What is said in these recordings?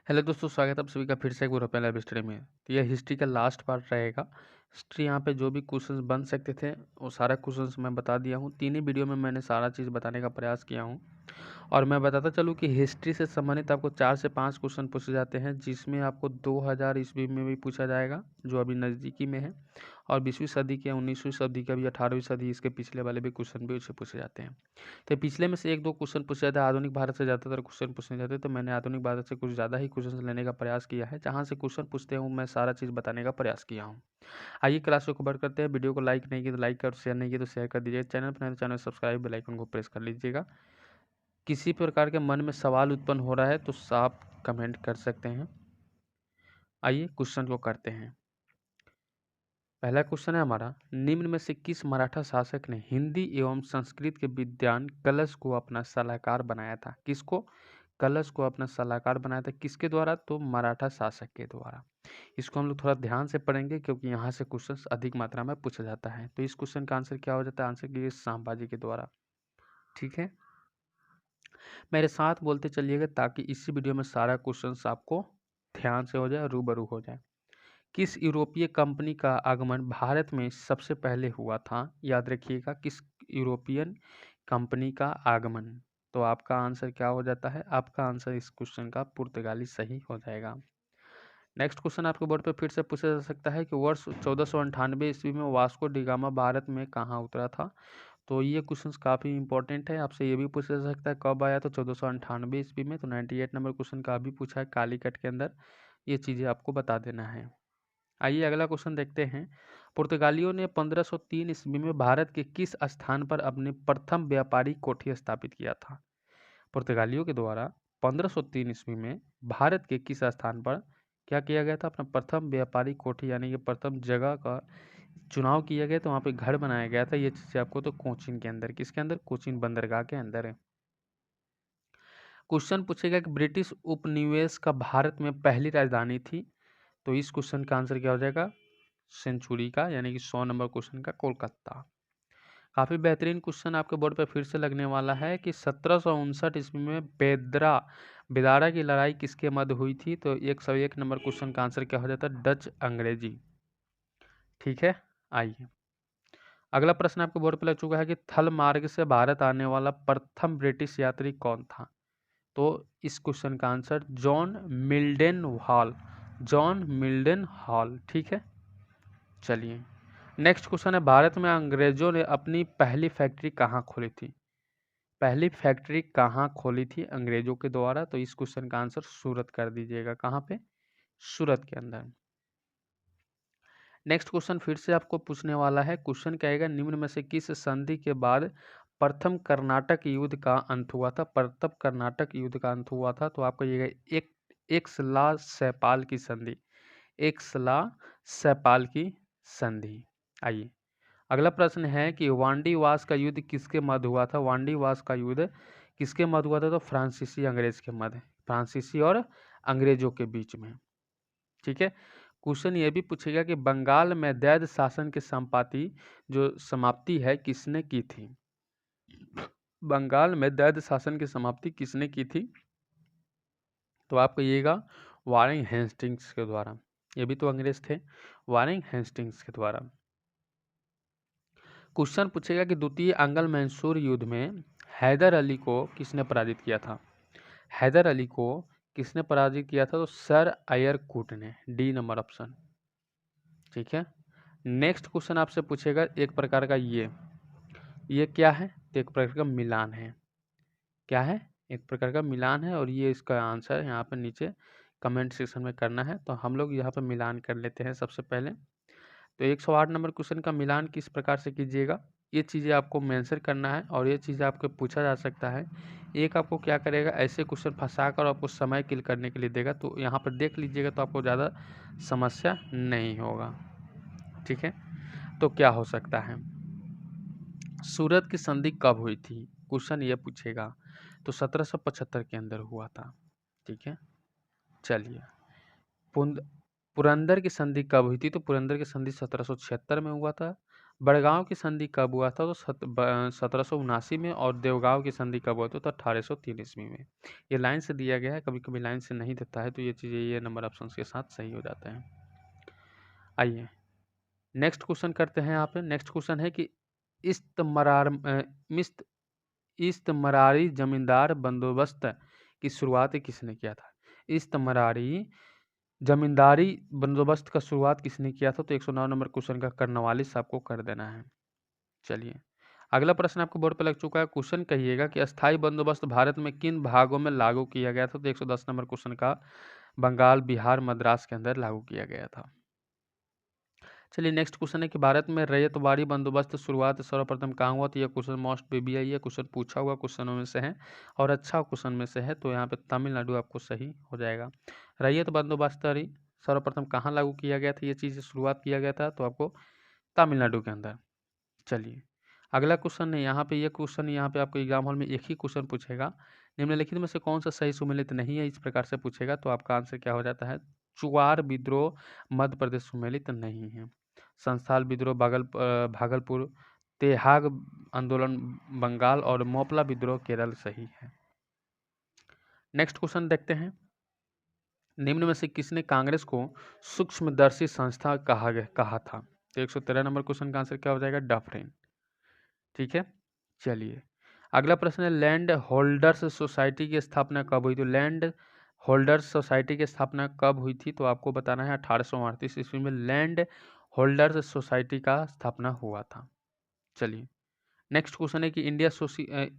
Hello दोस्तों, स्वागत है आप सभी का फिर से एक बार ओपन लाइव स्टडी में। तो यह हिस्ट्री का लास्ट पार्ट रहेगा। हिस्ट्री यहाँ पे जो भी क्वेश्चंस बन सकते थे वो सारा क्वेश्चंस मैं बता दिया हूँ। तीन ही वीडियो में मैंने सारा चीज़ बताने का प्रयास किया हूँ। और मैं बताता चलूँ कि हिस्ट्री से संबंधित आपको 4 से 5 क्वेश्चन पूछे जाते हैं, जिसमें आपको 2000 ईस्वी में भी पूछा जाएगा जो अभी नज़दीकी में है, और 20वीं सदी के, 19वीं सदी का भी, 18वीं सदी, इसके पिछले वाले भी क्वेश्चन भी उससे पूछे जाते हैं। तो पिछले में से एक दो क्वेश्चन पूछे जाते हैं। आधुनिक भारत से ज़्यादातर क्वेश्चन पूछे जाते हैं, तो मैंने आधुनिक भारत से कुछ ज़्यादा ही क्वेश्चन लेने का प्रयास किया है। जहाँ से क्वेश्चन पूछते हूँ मैं सारा चीज़ बताने का प्रयास किया हूँ। आइए क्लास को कवर करते हैं। वीडियो को लाइक नहीं किया तो लाइक कर, शेयर नहीं किया तो शेयर कर दीजिएगा। चैनल पर नए तो चैनल सब्सक्राइब, बेल आइकन को प्रेस कर लीजिएगा। किसी प्रकार के मन में सवाल उत्पन्न हो रहा है तो आप कमेंट कर सकते हैं। आइए क्वेश्चन को करते हैं। पहला क्वेश्चन है हमारा, निम्न में से किस मराठा शासक ने हिंदी एवं संस्कृत के विद्वान कलश को अपना सलाहकार बनाया था? किसको? कलश को अपना सलाहकार बनाया था। किसके द्वारा? तो मराठा शासक के द्वारा। इसको हम लोग थोड़ा ध्यान से पढ़ेंगे क्योंकि यहाँ से क्वेश्चन अधिक मात्रा में पूछा जाता है। तो इस क्वेश्चन का आंसर क्या हो जाता है? आंसर की संभाजी के द्वारा। ठीक है, मेरे साथ बोलते चलिएगा ताकि इसी वीडियो में सारा क्वेश्चन आपको ध्यान से हो जाए, रूबरू हो जाए। किस यूरोपीय कंपनी का आगमन भारत में सबसे पहले हुआ था? याद रखिएगा, किस यूरोपियन कंपनी का आगमन। तो आपका आंसर क्या हो जाता है? आपका आंसर इस क्वेश्चन का पुर्तगाली सही हो जाएगा। नेक्स्ट क्वेश्चन आपके बोर्ड पे फिर से पूछा जा सकता है कि वर्ष 1498 ईस्वी में वास्को डी गामा भारत में कहाँ उतरा था? तो ये क्वेश्चन काफ़ी इंपॉर्टेंट है। आपसे ये भी पूछा जा सकता है कब आया, तो 1498 ईस्वी में। तो 98 नंबर क्वेश्चन का भी पूछा है कालीकट के अंदर। ये चीज़ें आपको बता देना है। आइए अगला क्वेश्चन देखते हैं। पुर्तगालियों ने 1503 ईस्वी में भारत के किस स्थान पर अपने प्रथम व्यापारी कोठी स्थापित किया था? पुर्तगालियों के द्वारा 1503 ईस्वी में भारत के किस स्थान पर क्या किया गया था? अपना प्रथम व्यापारी कोठी यानी कि प्रथम जगह का चुनाव किया गया, तो वहाँ पे घर बनाया गया था। ये चीज़ आपको तो कोचीन के अंदर, किसके अंदर? कोचीन बंदरगाह के अंदर है। क्वेश्चन पूछेगा कि ब्रिटिश उपनिवेश का भारत में पहली राजधानी थी। तो इस क्वेश्चन का आंसर क्या हो जाएगा? सेंचुरी का, यानी कि 100 नंबर क्वेश्चन का कोलकाता। काफ़ी बेहतरीन क्वेश्चन आपके बोर्ड पे फिर से लगने वाला है कि 1759 ईस्वी में बेदारा की लड़ाई किसके मध्य हुई थी? तो 101 नंबर क्वेश्चन का आंसर क्या हो जाता है? डच अंग्रेजी। ठीक है, आइए अगला प्रश्न आपके बोर्ड पे लग चुका है कि थल मार्ग से भारत आने वाला प्रथम ब्रिटिश यात्री कौन था? तो इस क्वेश्चन का answer John Milton hall. John Milton hall. ठीक है, चलिए नेक्स्ट क्वेश्चन है, भारत में अंग्रेजों ने अपनी पहली फैक्ट्री कहाँ खोली थी? पहली फैक्ट्री कहाँ खोली थी अंग्रेजों के द्वारा? तो इस क्वेश्चन का आंसर सूरत कर दीजिएगा। कहाँ पे? सूरत के अंदर। नेक्स्ट क्वेश्चन फिर से आपको पूछने वाला है। क्वेश्चन कहेगा, निम्न में से किस संधि के बाद प्रथम कर्नाटक युद्ध का अंत हुआ था? प्रथम कर्नाटक युद्ध का अंत हुआ था, तो आपको ये एक्सला सैपाल की संधि। एक्सला सैपाल की संधि। आइए अगला प्रश्न है कि वांडीवास का युद्ध किसके मध्य हुआ था? वांडीवास का युद्ध किसके मध्य हुआ था? तो फ्रांसीसी अंग्रेज के मध्य, फ्रांसीसी और अंग्रेजों के बीच में। ठीक है, क्वेश्चन ये भी पूछेगा कि बंगाल में दैद शासन के संपाति जो समाप्ति है किसने की थी? बंगाल में दैद शासन की समाप्ति किसने की थी? तो आप कहिएगा वारेन हेस्टिंग्स के द्वारा। ये भी तो अंग्रेज थे। वारेन हेस्टिंग्स के द्वारा। क्वेश्चन पूछेगा कि द्वितीय आंग्ल मैसूर युद्ध में हैदर अली को किसने पराजित किया था? हैदर अली को किसने पराजित किया था? तो सर आयरकुट ने। D number option. ठीक है, नेक्स्ट क्वेश्चन आपसे पूछेगा एक प्रकार का ये क्या है? तो एक प्रकार का मिलान है। क्या है? एक प्रकार का मिलान है, और ये इसका आंसर यहाँ पर नीचे कमेंट सेक्शन में करना है। तो हम लोग यहाँ पर मिलान कर लेते हैं सबसे पहले। तो 108 नंबर क्वेश्चन का मिलान किस प्रकार से कीजिएगा, ये चीज़ें आपको मेंशन करना है, और ये चीज़ें आपको पूछा जा सकता है। एक आपको क्या करेगा, ऐसे क्वेश्चन फंसा कर आपको समय किल करने के लिए देगा। तो यहाँ पर देख लीजिएगा तो आपको ज़्यादा समस्या नहीं होगा। ठीक है, तो क्या हो सकता है? सूरत की संधि कब हुई थी? क्वेश्चन ये पूछेगा। तो 1775 के अंदर हुआ था। ठीक है, चलिए पुरंदर की संधि कब हुई थी? तो पुरंदर की संधि 1776 में हुआ था। बड़गांव की संधि कब हुआ था? तो 1779 में। और देवगांव की संधि कब हुआ था? तो 1803 ईस्वी में। ये लाइन से दिया गया है, कभी कभी लाइन से नहीं देता है, तो ये चीज़ें ये नंबर ऑप्शन के साथ सही हो जाते हैं। आइए नेक्स्ट क्वेश्चन करते हैं। यहाँ पे नेक्स्ट क्वेश्चन है कि इस्तमरार मिस्त इस्तमरारी जमींदार बंदोबस्त की शुरुआत किसने किया था? इस्तमरारी जमींदारी बंदोबस्त का शुरुआत किसने किया था? तो 109 नंबर क्वेश्चन का कर्नवालिस आपको कर देना है। चलिए अगला प्रश्न आपको बोर्ड पर लग चुका है। क्वेश्चन कहिएगा कि अस्थाई बंदोबस्त भारत में किन भागों में लागू किया गया था? तो 110 नंबर क्वेश्चन का बंगाल, बिहार, मद्रास के अंदर लागू किया गया था। चलिए नेक्स्ट क्वेश्चन है कि भारत में रैयतवाड़ी बंदोबस्त शुरुआत सर्वप्रथम कहाँ हुआ? तो यह क्वेश्चन मोस्ट बीबीआई है, क्वेश्चन पूछा हुआ क्वेश्चनों में से है और अच्छा क्वेश्चन में से है, तो यहाँ पे तमिलनाडु आपको सही हो जाएगा। रैयत बंदोबस्त सर्वप्रथम कहाँ लागू किया गया था? ये चीज़ शुरुआत किया गया था तो आपको तमिलनाडु के अंदर। चलिए अगला क्वेश्चन है यहाँ पे, ये क्वेश्चन यहाँ पे आपको एग्जाम हॉल में एक ही क्वेश्चन पूछेगा, निम्नलिखित में से कौन सा सही सुमेलित नहीं है, इस प्रकार से पूछेगा, तो आपका आंसर क्या हो जाता है? चुआर विद्रोह मध्य प्रदेश सुमेलित नहीं है। संस्थाल विद्रोह भागलपुर, तेहाग आंदोलन बंगाल और मोपला विद्रोह केरल सही है। नेक्स्ट क्वेश्चन देखते हैं। निम्न में से किसने कांग्रेस को सूक्ष्मदर्शी संस्था कहा था? तो 113 नंबर क्वेश्चन का आंसर क्या हो जाएगा? डफरिन। ठीक है। चलिए अगला प्रश्न है, लैंड होल्डर्स सोसाइटी की स्थापना कब हुई? तो लैंड होल्डर्स सोसाइटी की स्थापना कब हुई थी? तो आपको बताना है 1838 ईस्वी में लैंड होल्डर्स सोसाइटी का स्थापना हुआ था। चलिए नेक्स्ट क्वेश्चन है कि इंडिया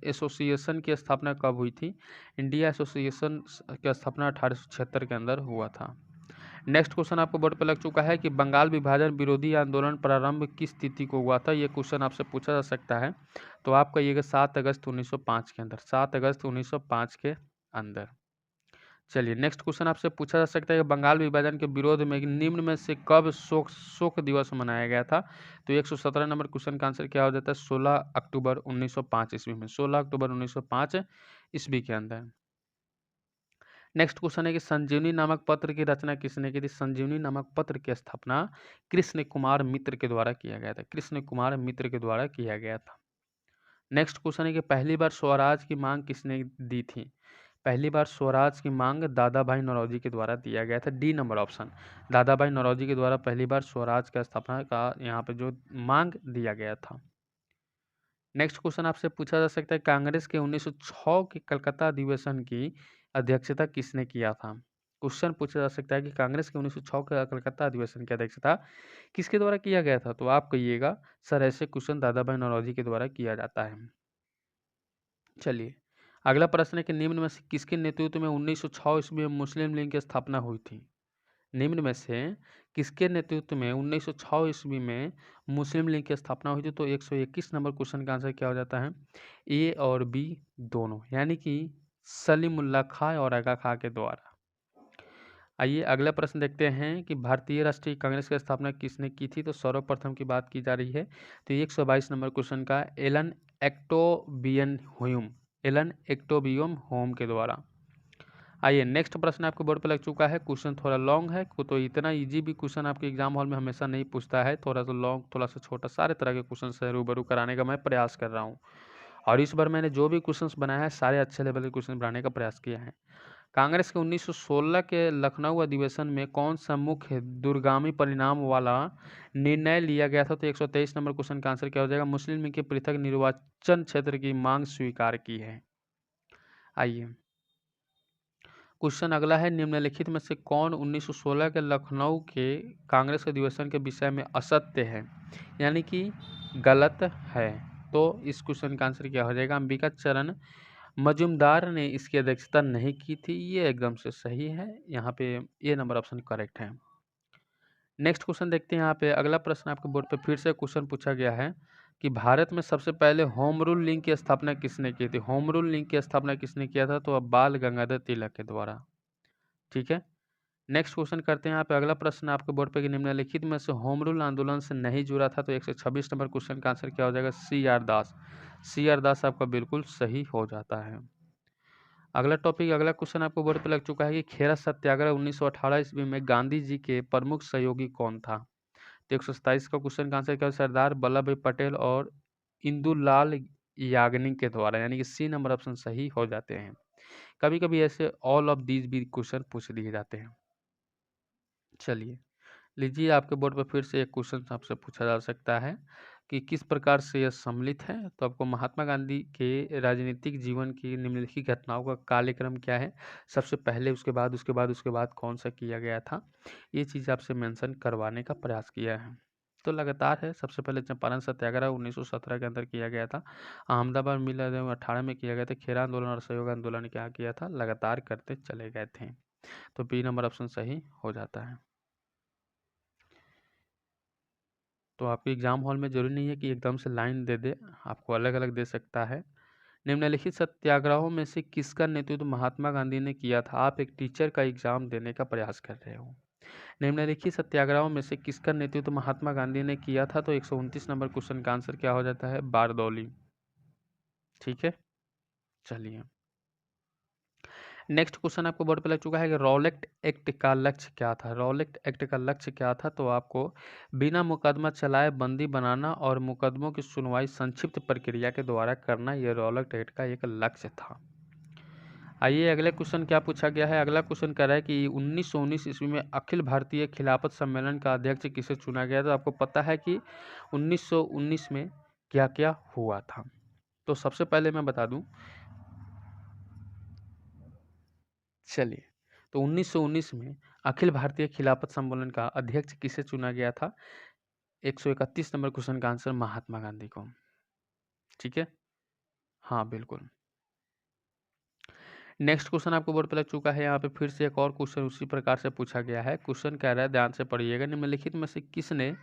एसोसिएशन की स्थापना कब हुई थी? इंडिया एसोसिएशन की स्थापना 1876 के अंदर हुआ था। नेक्स्ट क्वेश्चन आपको बोर्ड पर लग चुका है कि बंगाल विभाजन विरोधी आंदोलन प्रारंभ किस तिथि को हुआ था? ये क्वेश्चन आपसे पूछा जा सकता है, तो आप कहिएगा 7 अगस्त 1905 के अंदर, 7 अगस्त 1905 के अंदर। चलिए नेक्स्ट क्वेश्चन आपसे पूछा जा सकता है कि बंगाल विभाजन के विरोध में निम्न में से कब शोक दिवस मनाया गया था? तो 117 नंबर क्वेश्चन का आंसर क्या हो जाता है? 16 अक्टूबर 1905 ईस्वी में, 16 अक्टूबर 1905 ईस्वी के अंदर। नेक्स्ट क्वेश्चन है कि संजीवनी नामक पत्र की रचना किसने की थी? संजीवनी नामक पत्र की स्थापना कृष्ण कुमार मित्र के द्वारा किया गया था, कृष्ण कुमार मित्र के द्वारा किया गया था। नेक्स्ट क्वेश्चन है कि पहली बार स्वराज की मांग किसने दी थी? पहली बार स्वराज की मांग दादा भाई नौरोजी के द्वारा दिया गया था। डी नंबर ऑप्शन, दादा भाई नौरोजी के द्वारा पहली बार स्वराज का स्थापना का यहाँ पे जो मांग दिया गया था। नेक्स्ट क्वेश्चन आपसे पूछा जा सकता है, कांग्रेस के 1906 के कलकत्ता अधिवेशन की अध्यक्षता किसने किया था? क्वेश्चन पूछा जा सकता है कि कांग्रेस के 1906 के कलकत्ता अधिवेशन की अध्यक्षता किसके द्वारा किया गया था? तो आप कहिएगा सर ऐसे क्वेश्चन दादा भाई नौरोजी के द्वारा किया जाता है। चलिए अगला प्रश्न है कि निम्न में से किसके नेतृत्व में 1906 ईस्वी में मुस्लिम लीग की स्थापना हुई थी? निम्न में से किसके नेतृत्व में 1906 ईस्वी में मुस्लिम लीग की स्थापना हुई थी? तो 121 नंबर क्वेश्चन का आंसर क्या हो जाता है? ए और बी दोनों, यानी कि सलीमुल्लाह खां और आगा खां के द्वारा। आइए अगला प्रश्न देखते हैं कि भारतीय राष्ट्रीय कांग्रेस की स्थापना किसने की थी? तो सर्वप्रथम की बात की जा रही है, तो 122 नंबर क्वेश्चन का एलन एक्टोबियन ह्यूम, एलन एक्टोबियम होम के द्वारा। आइए नेक्स्ट प्रश्न आपके बोर्ड पर लग चुका है, क्वेश्चन थोड़ा लॉन्ग है, तो इतना इजी भी क्वेश्चन आपके एग्जाम हॉल में हमेशा नहीं पूछता है, थोड़ा सा लॉन्ग थोड़ा सा छोटा, सारे तरह के क्वेश्चन से रूबरू कराने का मैं प्रयास कर रहा हूँ। और इस बार मैंने जो भी क्वेश्चन बनाया है सारे अच्छे लेवल के क्वेश्चन बनाने का प्रयास किया है। कांग्रेस के 1916 के लखनऊ अधिवेशन में कौन सा मुख्य दूरगामी परिणाम वाला निर्णय लिया गया था? तो 123 नंबर क्वेश्चन का आंसर क्या हो जाएगा? मुस्लिम लीग के पृथक निर्वाचन क्षेत्र की मांग स्वीकार की है। आइए क्वेश्चन अगला है, निम्नलिखित में से कौन 1916 के लखनऊ के कांग्रेस अधिवेशन के विषय में असत्य है, यानी कि गलत है? तो इस क्वेश्चन का आंसर क्या हो जाएगा? अंबिका चरण मजुमदार ने इसकी अध्यक्षता नहीं की थी, ये एकदम से सही है, यहाँ पे ये नंबर ऑप्शन करेक्ट है। नेक्स्ट क्वेश्चन देखते हैं। यहाँ पे अगला प्रश्न आपके बोर्ड पे फिर से क्वेश्चन पूछा गया है कि भारत में सबसे पहले होम रूल लीग की स्थापना किसने की थी? होम रूल लीग की स्थापना किसने किया था? तो अब बाल गंगाधर तिलक के द्वारा। ठीक है। नेक्स्ट क्वेश्चन करते हैं यहाँ पे अगला प्रश्न आपके बोर्ड पे कि निम्नलिखित में से होम रूल आंदोलन से नहीं जुड़ा था? तो 126 नंबर क्वेश्चन का आंसर क्या हो जाएगा? सी आर दास, सी आर दास आपका बिल्कुल सही हो जाता है। अगला टॉपिक अगला क्वेश्चन आपको बोर्ड पे लग चुका है कि खेरा सत्याग्रह 1918 ईस्वी में गांधी जी के प्रमुख सहयोगी कौन था? तो 127 का क्वेश्चन का आंसर क्या है? सरदार वल्लभ भाई पटेल और इंदुलाल याग्निक के द्वारा, यानी कि सी नंबर ऑप्शन सही हो जाते हैं। कभी कभी ऐसे ऑल ऑफ दीज भी क्वेश्चन पूछ दिए जाते हैं। चलिए लीजिए, आपके बोर्ड पर फिर से एक क्वेश्चन आपसे पूछा जा सकता है कि किस प्रकार से यह सम्मिलित है। तो आपको महात्मा गांधी के राजनीतिक जीवन की निम्नलिखित घटनाओं का कालक्रम क्या है, सबसे पहले, उसके बाद कौन सा किया गया था, ये चीज़ आपसे मेंशन करवाने का प्रयास किया है। तो लगातार है। सबसे पहले चंपारण सत्याग्रह 1917 के अंदर किया गया था। अहमदाबाद मिल 18 में किया गया था। खेरा आंदोलन और असहयोग आंदोलन क्या किया था, लगातार करते चले गए थे। तो बी नंबर ऑप्शन सही हो जाता है। तो आपके एग्जाम हॉल में जरूरी नहीं है कि एकदम से लाइन दे दे, आपको अलग अलग दे सकता है। निम्नलिखित सत्याग्रहों में से किसका नेतृत्व महात्मा गांधी ने किया था। आप एक टीचर का एग्जाम देने का प्रयास कर रहे हो। निम्नलिखित सत्याग्रहों में से किसका नेतृत्व महात्मा गांधी ने किया था। तो 129 नंबर क्वेश्चन का आंसर क्या हो जाता है, बारदौली। ठीक है, चलिए नेक्स्ट क्वेश्चन आपको बोर्ड पे लग चुका है कि रॉलेट एक्ट का लक्ष्य क्या था। रॉलेट एक्ट का लक्ष्य क्या था, तो आपको बिना मुकदमा चलाए बंदी बनाना और मुकदमों की सुनवाई संक्षिप्त प्रक्रिया के द्वारा करना, यह रॉलेट एक्ट का एक लक्ष्य था। आइए अगले क्वेश्चन क्या पूछा गया है। अगला क्वेश्चन कह रहा है कि 1919 ईस्वी में अखिल भारतीय खिलाफत सम्मेलन का अध्यक्ष किसे चुना गया। तो आपको पता है कि 1919 में क्या क्या हुआ था। तो सबसे पहले मैं बता दूं, चलिए, तो 1919 में अखिल भारतीय खिलाफत सम्मेलन का अध्यक्ष किसे चुना गया था। 131 नंबर क्वेश्चन का आंसर महात्मा गांधी को। ठीक है, हाँ बिल्कुल। नेक्स्ट क्वेश्चन आपको बोर्ड पर लग चुका है। यहाँ पे फिर से एक और क्वेश्चन उसी प्रकार से पूछा गया है। क्वेश्चन कह रहा है, ध्यान से पढ़िएगा, निम्नलिखित में से किसने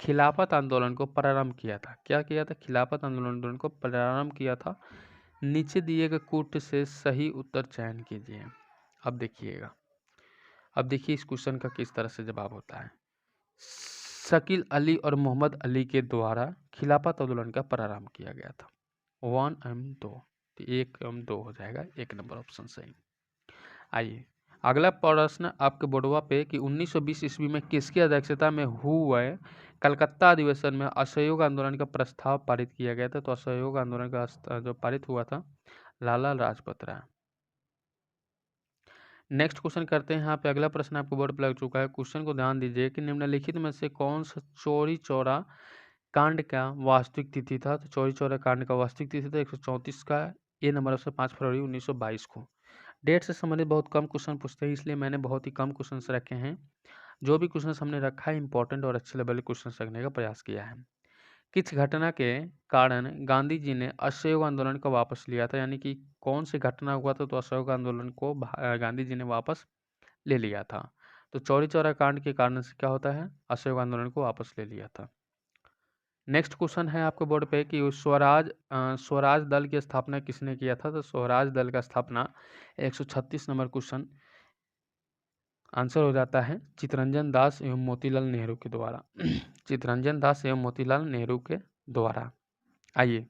खिलाफत आंदोलन को प्रारंभ किया था। क्या किया था, खिलाफत आंदोलन को प्रारंभ किया था। नीचे दिए गए कूट से सही उत्तर चयन कीजिए। अब देखिएगा, अब देखिए इस क्वेश्चन का किस तरह से जवाब होता है। शकील अली और मोहम्मद अली के द्वारा खिलाफत आंदोलन का प्रारंभ किया गया था। 1 एवं 2, 1 एवं 2 हो जाएगा, एक नंबर ऑप्शन सही। आइए अगला प्रश्न आपके बोर्डवा पे कि 1920 ईस्वी में किसकी अध्यक्षता में हुए कलकत्ता अधिवेशन में असहयोग आंदोलन का प्रस्ताव पारित किया गया था। तो असहयोग आंदोलन का जो पारित हुआ था, लाला लाजपत राय। नेक्स्ट क्वेश्चन करते हैं। यहाँ पे अगला प्रश्न आपको बोर्ड पर लग चुका है। क्वेश्चन को ध्यान दीजिए कि निम्नलिखित में से कौन सा चौरी चौरा कांड का वास्तविक तिथि था। तो चौरी चौरा कांड का वास्तविक तिथि था 134 का, ए नंबर ऑप्शन 5 फरवरी 1922 को। डेट से संबंधित बहुत कम क्वेश्चन पूछते हैं, इसलिए मैंने बहुत ही कम क्वेश्चन रखे हैं। जो भी क्वेश्चन हमने रखा है इंपॉर्टेंट और अच्छे लेवल के क्वेश्चन रखने का प्रयास किया है। किस घटना के कारण गांधी जी ने असहयोग आंदोलन को वापस लिया था, यानी कि कौन सी घटना हुआ था तो असहयोग आंदोलन को गांधी जी ने वापस ले लिया था। तो चौरी चौरा कांड के कारण से क्या होता है, असहयोग आंदोलन को वापस ले लिया था। नेक्स्ट क्वेश्चन है आपके बोर्ड पे कि स्वराज दल की स्थापना किसने किया था। तो स्वराज दल का स्थापना 136 नंबर क्वेश्चन आंसर हो जाता है चित्तरंजन दास एवं मोतीलाल नेहरू के द्वारा। चित्तरंजन दास एवं मोतीलाल नेहरू के द्वारा। आइए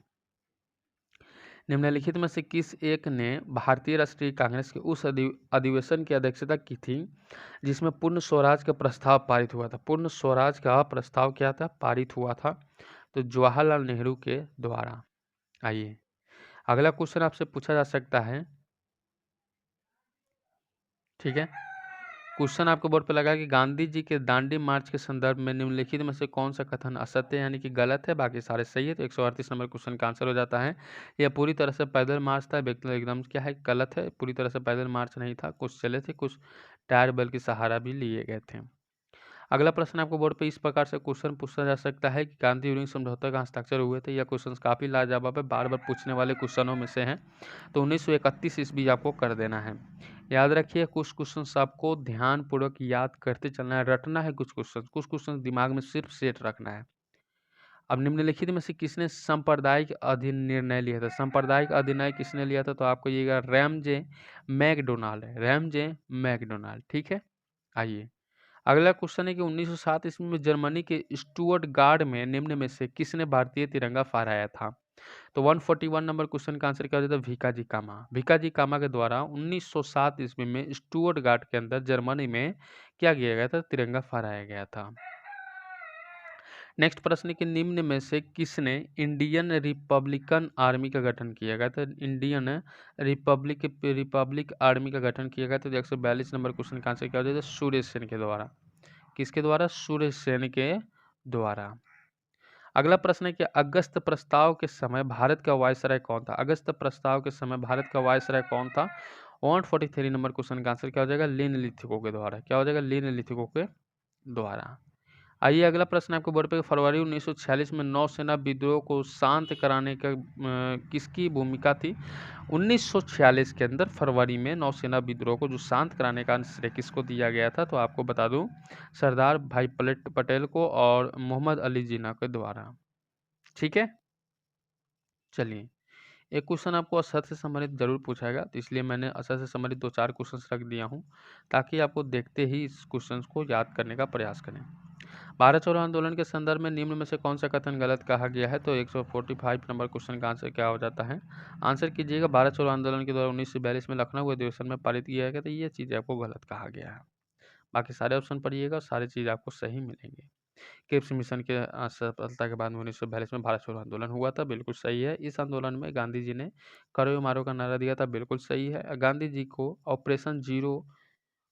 निम्नलिखित में से किस एक ने भारतीय राष्ट्रीय कांग्रेस के उस अधिवेशन की अध्यक्षता की थी जिसमें पूर्ण स्वराज का प्रस्ताव पारित हुआ था। पूर्ण स्वराज का प्रस्ताव क्या था, पारित हुआ था। तो जवाहरलाल नेहरू के द्वारा। आइए अगला क्वेश्चन आपसे पूछा जा सकता है। ठीक है, क्वेश्चन आपके बोर्ड पे लगा कि गांधी जी के दांडी मार्च के संदर्भ में निम्नलिखित में से कौन सा कथन असत्य यानी कि गलत है, बाकी सारे सही है। तो 138 नंबर क्वेश्चन का आंसर हो जाता है यह पूरी तरह से पैदल मार्च था। एकदम क्या है, गलत है, पूरी तरह से पैदल मार्च नहीं था। कुछ चले थे, कुछ टायर बल की सहारा भी लिए गए थे। अगला प्रश्न आपको बोर्ड पे इस प्रकार से क्वेश्चन पूछा जा सकता है कि गांधी उरिंग समझौते का हस्ताक्षर हुए थे। यह क्वेश्चन काफी लाजवाब है, बार बार पूछने वाले क्वेश्चनों में से हैं। तो 1931 ईस्वी आपको कर देना है। याद रखिए कुछ क्वेश्चन आपको ध्यान पूर्वक याद करते चलना है, रटना है। कुछ क्वेश्चन दिमाग में सिर्फ सेट रखना है। अब निम्नलिखित में से किसने सांप्रदायिक अधिनिर्णय लिया था। सांप्रदायिक अधिनिर्णय किसने लिया था, तो आपको ये रैमजे मैकडोनाल्ड है, रैमजे मैकडोनाल्ड। ठीक है, आइए अगला क्वेश्चन है कि 1907 ईस्वी में जर्मनी के स्टुअर्टगार्ड में निम्न में से किसने भारतीय तिरंगा फहराया था। तो 141 नंबर क्वेश्चन का आंसर क्या हो जाता है, भिकाजी कामा। भिकाजी कामा के द्वारा 1907 ईस्वी में स्टुअर्टगार्ड के अंदर जर्मनी में क्या किया गया था, तिरंगा फहराया गया था। नेक्स्ट प्रश्न है कि निम्न में से किसने इंडियन रिपब्लिकन आर्मी का गठन किया गया? तो इंडियन रिपब्लिक आर्मी का गठन किया गया। तो 142 नंबर क्वेश्चन का आंसर क्या हो जाएगा? सूर्य सेन के द्वारा। किसके द्वारा? सूर्य सेन के द्वारा। अगला प्रश्न है कि अगस्त प्रस्ताव के समय भारत का वायसराय कौन था? अगस्त प्रस्ताव के समय भारत का वायसराय कौन था? 143 नंबर क्वेश्चन का आंसर क्या हो जाएगा? लिनलिथिगो के द्वारा। क्या हो जाएगा? लिनलिथिगो के द्वारा। आइए अगला प्रश्न आपको बोर्ड पे, फरवरी 1946 में नौसेना विद्रोह को शांत कराने का किसकी भूमिका थी? 1946 के अंदर फरवरी में नौसेना विद्रोह को जो शांत कराने का श्रेय किसको दिया गया था? तो आपको बता दूं, सरदार भाई पटेल को और मोहम्मद अली जिन्ना के द्वारा। ठीक है, चलिए एक क्वेश्चन आपको असर से संबंधित जरूर पूछाएगा, तो इसलिए मैंने असर से संबंधित 2-4 क्वेश्चंस रख दिया हूं ताकि आपको देखते ही इस क्वेश्चंस को याद करने का प्रयास करें। भारत छोड़ो आंदोलन के संदर्भ में निम्न में से कौन सा कथन गलत कहा गया है? तो 145 नंबर क्वेश्चन का आंसर क्या हो जाता है? आंसर कीजिएगा, भारत छोड़ो आंदोलन के द्वारा 1942 में लखनऊ अधिवेशन में पारित किया गया। तो ये चीज़ आपको गलत कहा गया है। बाकी सारे ऑप्शन पढ़िएगा, सारी चीज़ आपको सही मिलेंगी। क्रिप्स मिशन के सफलता के बाद 1942 में भारत छोड़ो आंदोलन हुआ था, बिल्कुल सही है। इस आंदोलन में गांधी जी ने करो या मारो का नारा दिया था, बिल्कुल सही है। गांधी जी को ऑपरेशन जीरो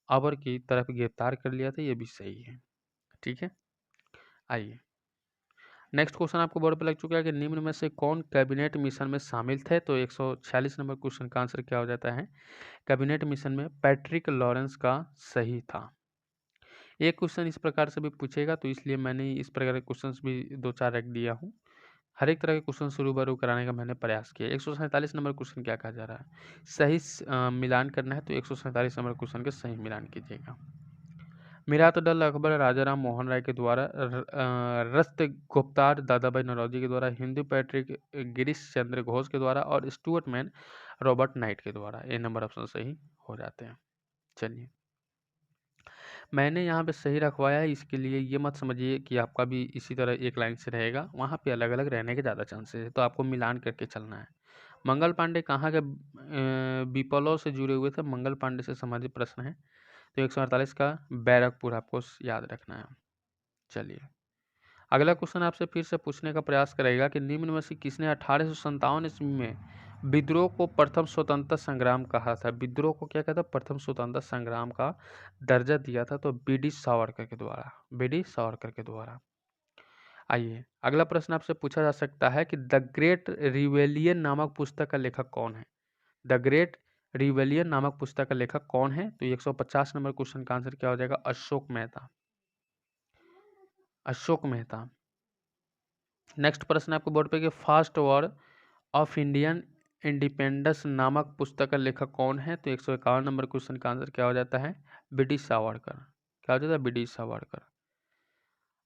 आवर की तरफ गिरफ्तार कर लिया था, ये भी सही है। ठीक है, आइए नेक्स्ट क्वेश्चन आपको बोर्ड पे लग चुका है कि निम्न में से कौन कैबिनेट मिशन में शामिल थे? तो 146 नंबर क्वेश्चन का आंसर क्या हो जाता है? कैबिनेट मिशन में पैट्रिक लॉरेंस का सही था। एक क्वेश्चन इस प्रकार से भी पूछेगा, तो इसलिए मैंने इस प्रकार के क्वेश्चन भी 2-4 रख दिया हूँ। हर एक तरह के क्वेश्चन से रूबरू कराने का मैंने प्रयास किया। 147 नंबर क्वेश्चन क्या कहा जा रहा है? सही मिलान करना है, तो 147 नंबर क्वेश्चन के सही मिलान कीजिएगा। मिरात दल अकबर राजा राम मोहन राय के द्वारा, रस्त गुप्तार दादाभाई नौरोजी के द्वारा, हिंदू पैट्रिक गिरीश चंद्र घोष के द्वारा और स्टुअर्ट मैन रॉबर्ट नाइट के द्वारा। ये नंबर ऑप्शन सही हो जाते हैं। चलिए मैंने यहाँ पे सही रखवाया है, इसके लिए ये मत समझिए कि आपका भी इसी तरह एक लाइन से रहेगा, वहाँ पे अलग अलग रहने के ज़्यादा चांसेस है, तो आपको मिलान करके चलना है। मंगल पांडे कहाँ के विप्लव से जुड़े हुए थे? मंगल पांडे से संबंधित प्रश्न है, तो 148 का बैरकपुर आपको याद रखना है। चलिए अगला क्वेश्चन आपसे फिर से पूछने का प्रयास करेगा कि निम्न में से किसने 1857 ईस्वी में विद्रोह को प्रथम स्वतंत्रता संग्राम कहा था? विद्रोह को क्या कहता? प्रथम स्वतंत्रता संग्राम का दर्जा दिया था, तो बीडी सावरकर के द्वारा। बीडी सावरकर के द्वारा। आइए अगला प्रश्न आपसे पूछा जा सकता है कि द ग्रेट रिवेलियन नामक पुस्तक का लेखक कौन है? द ग्रेट रिवेलियन नामक पुस्तक का लेखक कौन है? तो 150 नंबर क्वेश्चन का आंसर क्या हो जाएगा? अशोक मेहता। अशोक मेहता। नेक्स्ट प्रश्न आपको बोर्ड पे कि fast war of Indian independence नामक पुस्तक का लेखक कौन है? तो 151 नंबर क्वेश्चन का आंसर क्या हो जाता है? बीडी सावरकर। क्या हो जाता है? बीडी सावरकर।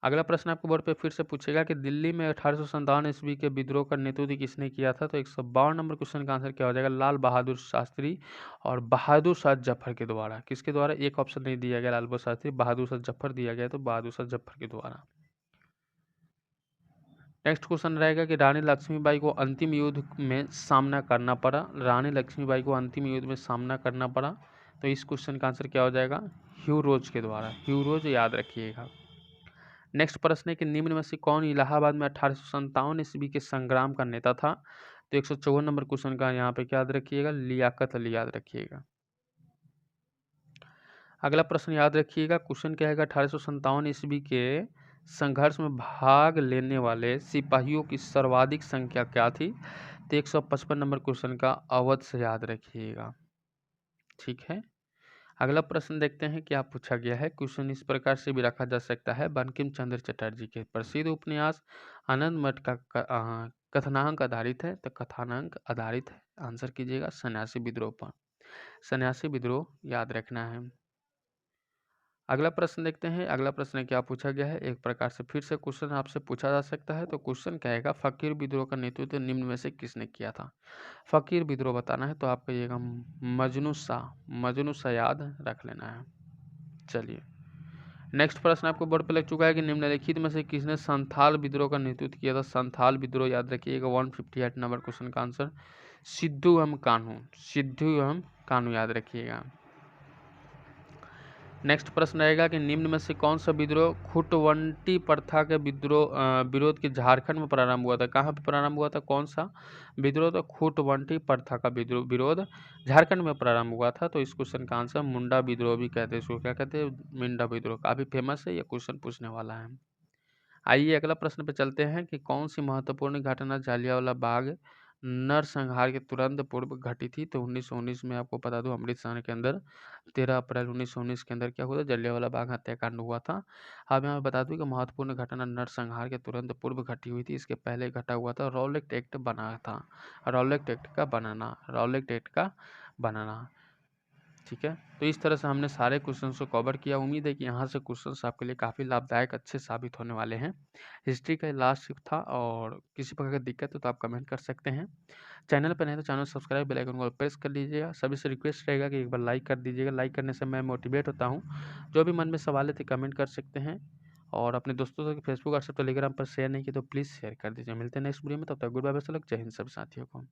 अगला प्रश्न आपको बोर्ड पे फिर से पूछेगा कि दिल्ली में 1857 ईस्वी के विद्रोह का नेतृत्व किसने किया था? तो 152 नंबर क्वेश्चन का आंसर क्या हो जाएगा? लाल बहादुर शास्त्री और बहादुर शाह जफर के द्वारा। किसके द्वारा? एक ऑप्शन नहीं दिया गया लाल बहादुर शास्त्री, बहादुर शाह जफर दिया गया, तो बहादुर शाह जफर के द्वारा। नेक्स्ट क्वेश्चन रहेगा कि रानी लक्ष्मीबाई को अंतिम युद्ध में सामना करना पड़ा। रानी लक्ष्मीबाई को अंतिम युद्ध में सामना करना पड़ा, तो इस क्वेश्चन का आंसर क्या हो जाएगा? ह्यू रोज के द्वारा। ह्यू रोज याद रखिएगा। नेक्स्ट प्रश्न है कि निम्न में से कौन इलाहाबाद में 1857 ईस्वी के संग्राम का नेता था? तो 154 नंबर क्वेश्चन का यहाँ पे क्या याद रखिएगा? लियाकत अली याद रखिएगा। अगला प्रश्न याद रखिएगा, क्वेश्चन क्या है? 1857 ईस्वी के संघर्ष में भाग लेने वाले सिपाहियों की सर्वाधिक संख्या क्या थी? तो 155 नंबर क्वेश्चन का अवध से याद रखिएगा। ठीक है, अगला प्रश्न देखते हैं क्या पूछा गया है। क्वेश्चन इस प्रकार से भी रखा जा सकता है, बंकिम चंद्र चटर्जी के प्रसिद्ध उपन्यास आनंद मठ का कथनांक आधारित है, तो कथानांक आधारित है। आंसर कीजिएगा सन्यासी विद्रोह पर। सन्यासी विद्रोह याद रखना है। अगला प्रश्न देखते हैं, अगला प्रश्न क्या पूछा गया है। एक प्रकार से फिर से क्वेश्चन आपसे पूछा जा सकता है, तो क्वेश्चन कहेगा फकीर विद्रोह का नेतृत्व निम्न में से किसने किया था? फकीर विद्रोह बताना है, तो आप कहिएगा मजनू शाह। मजनू शाह याद रख लेना है। चलिए नेक्स्ट प्रश्न आपको बोर्ड पे लग चुका है कि निम्नलिखित में से किसने संथाल विद्रोह का नेतृत्व किया था? संथाल विद्रोह याद रखिएगा। 158 नंबर क्वेश्चन का आंसर सिद्धू एवं कान्हू। सिद्धू एवं कान्हू याद रखिएगा। नेक्स्ट प्रश्न रहेगा कि निम्न में से कौन सा विद्रोह खुटवंटी प्रथा के विरोध की झारखंड में प्रारंभ हुआ था। कहाँ पे प्रारंभ हुआ था, कौन सा विद्रोह, तो खुटवंटी प्रथा का विरोध झारखंड में प्रारंभ हुआ था। तो इस क्वेश्चन का आंसर मुंडा विद्रोह भी कहते हैं, इसको क्या कहते हैं, मुंडा विद्रोह। काफी फेमस है, ये क्वेश्चन पूछने वाला है। आइए अगला प्रश्न पे चलते हैं कि कौन सी महत्वपूर्ण घटना जालियांवाला बाग नरसंहार के तुरंत पूर्व घटी थी। तो 1919 में आपको बता दूं अमृतसर के अंदर 13 अप्रैल 1919 के अंदर क्या हुआ था, जालियांवाला बाग हत्याकांड हुआ था। अब यहाँ बता दूं कि महत्वपूर्ण घटना नरसंहार के तुरंत पूर्व घटी हुई थी। इसके पहले घटा हुआ था रॉलेट एक्ट बना था, रॉलेट एक्ट का बनाना, रॉलेट एक्ट का बनाना। ठीक है, तो इस तरह से हमने सारे क्वेश्चंस को कवर किया। उम्मीद है कि यहाँ से क्वेश्चंस आपके लिए काफ़ी लाभदायक अच्छे साबित होने वाले हैं। हिस्ट्री का लास्ट शिफ्ट था, और किसी प्रकार की दिक्कत हो तो आप कमेंट कर सकते हैं। चैनल पर नहीं तो चैनल सब्सक्राइब, बेल आइकन को प्रेस कर लीजिएगा। सभी से रिक्वेस्ट रहेगा कि एक बार लाइक कर दीजिएगा। लाइक करने से मैं मोटिवेट होता हूँ। जो भी मन में सवाल है तो कमेंट कर सकते हैं, और अपने दोस्तों से फेसबुक व्हाट्सएप टेलीग्राम पर शेयर नहीं किया तो प्लीज़ शेयर कर दीजिए। मिलते हैं नेक्स्ट वीडियो में, तब तक good bye, best of luck, जय हिंद सभी साथियों को।